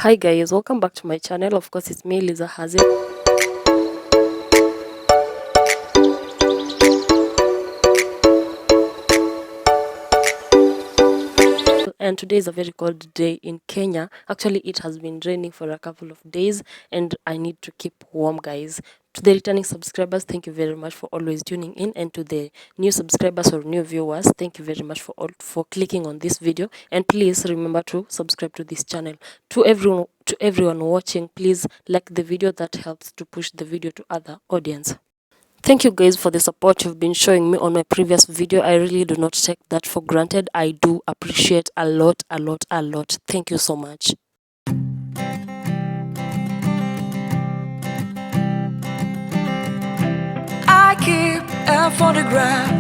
Hi guys, welcome back to my channel. Of course, it's me, Liza Hazit. And today is a very cold day in Kenya. Actually, it has been raining for a couple of days and I need to keep warm, guys. To the returning subscribers, thank you very much for always tuning in, and to the new subscribers or new viewers, thank you very much for clicking on this video, and please remember to subscribe to this channel. To everyone watching, please like the video. That helps to push the video to other audience. Thank you guys for the support you've been showing me on my previous video. I really do not take that for granted. I do appreciate a lot. Thank you so much. I keep a photograph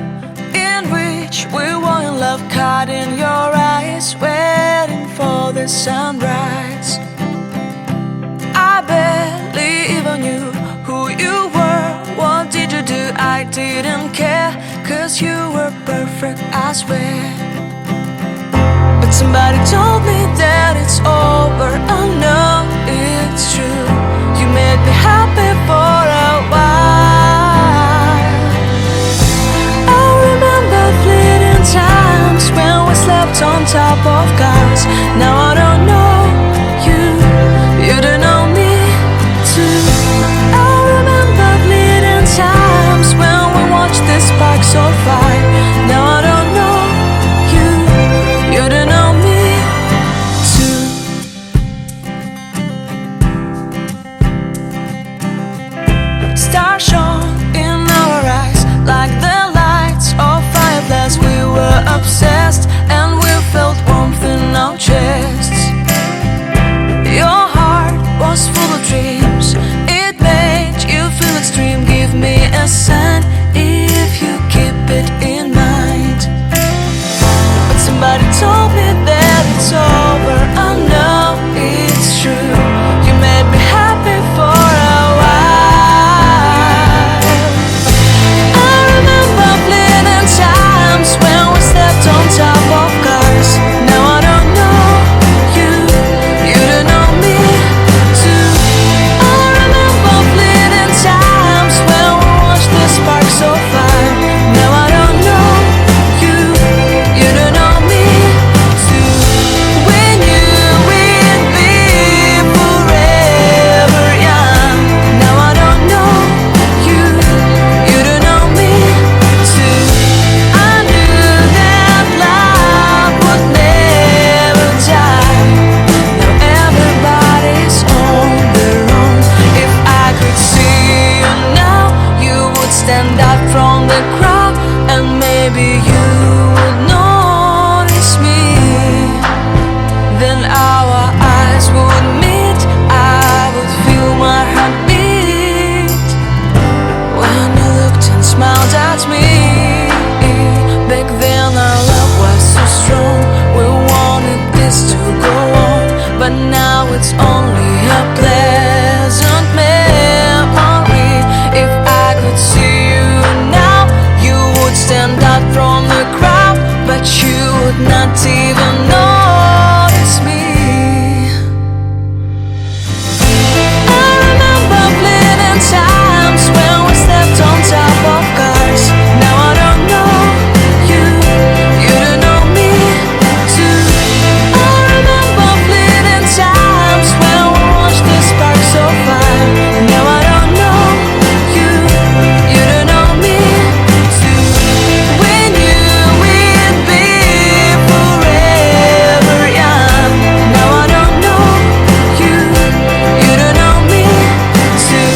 in which we were in love, caught in your eyes, waiting for the sunrise. I barely even knew who you were. What did you do? I didn't care, 'cause you were perfect, I swear. But somebody told me that it's over. I know it's true. You made me happy for a while. I remember fleeting times when we slept on top of cars. Now I don't know you, you don't know me too. I remember fleeting times when we watched the sparks of fire. Now I don't know you, you don't know me too. Stars shone in our eyes like the lights of fireplace. We were obsessed and we felt warmth in our chests. Your heart was full of dreams. It made you feel extreme. Give me a sign if you keep it in mind. But somebody told me that it's over. I know it's true. You made me happy for a while. I remember fleeting times when we slept on top of cars. Now I don't know you, you don't know me too. I remember fleeting times when we watched the sparks of fire. Now I don't know you, you don't know me too. We knew we'd be forever young. Now I don't know you, you don't know me too. I knew that love would never die. Now everybody's on their own. If I could see you now, you would stand out from the crowd, and maybe you would notice me. Then our eyes would meet. I would feel my heart beat when you looked and smiled at me. Back then our love was so strong. We wanted this to go on, but now it's only a pleasant memory. If I could see you now, you would stand out from the crowd, but you would not even notice me. I remember fleeting times when we slept on top of cars. Now I don't know you, you don't know me too. I remember fleeting times when we watched the sparks of fire. Now I don't know you, you don't know me too. We knew we'd be forever young. Now I don't know you, you don't know me too.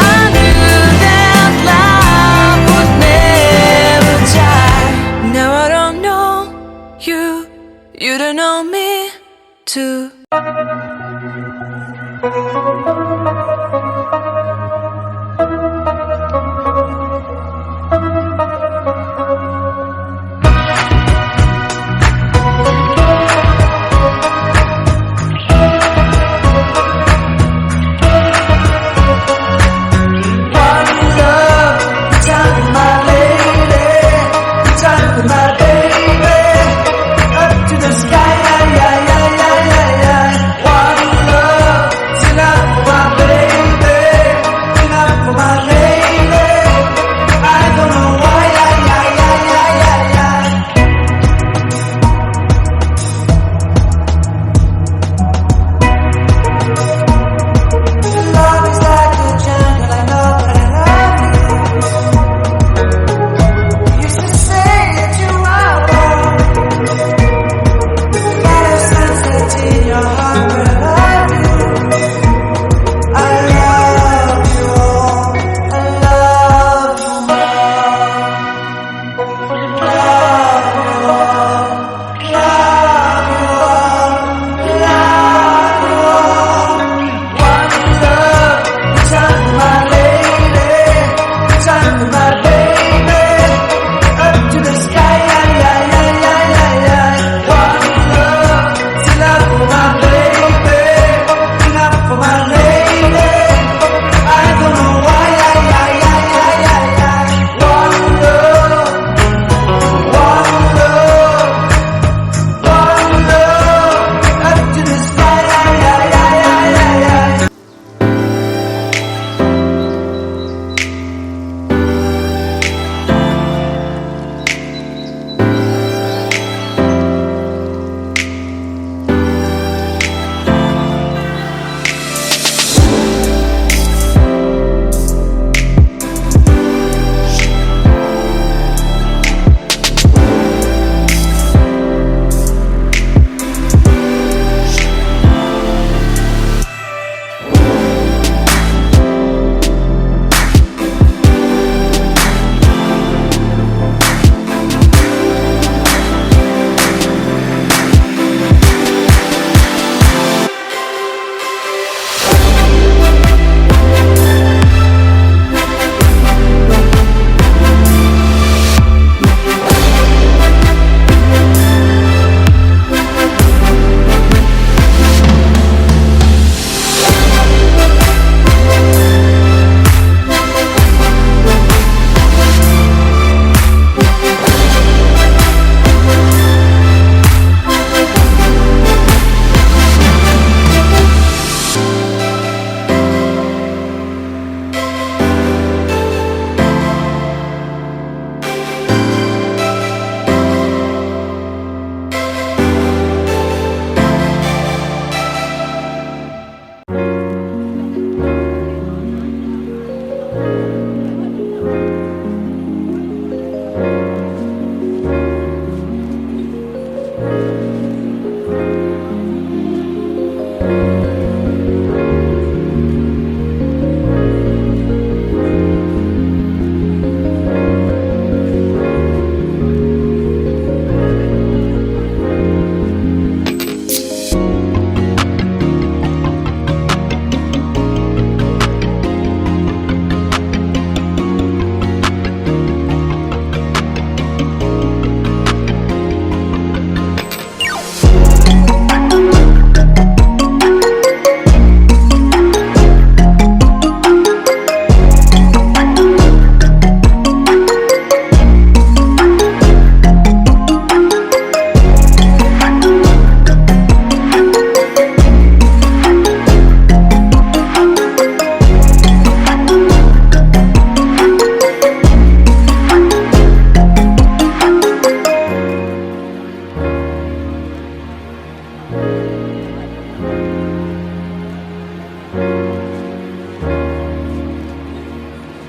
I knew that love would never die. Now I don't know you, you don't know me too. Up to the sky, yeah, yeah, yeah, yeah, yeah, yeah. One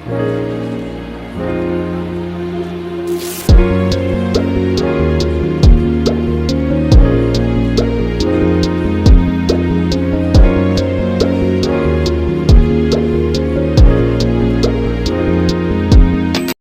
bye.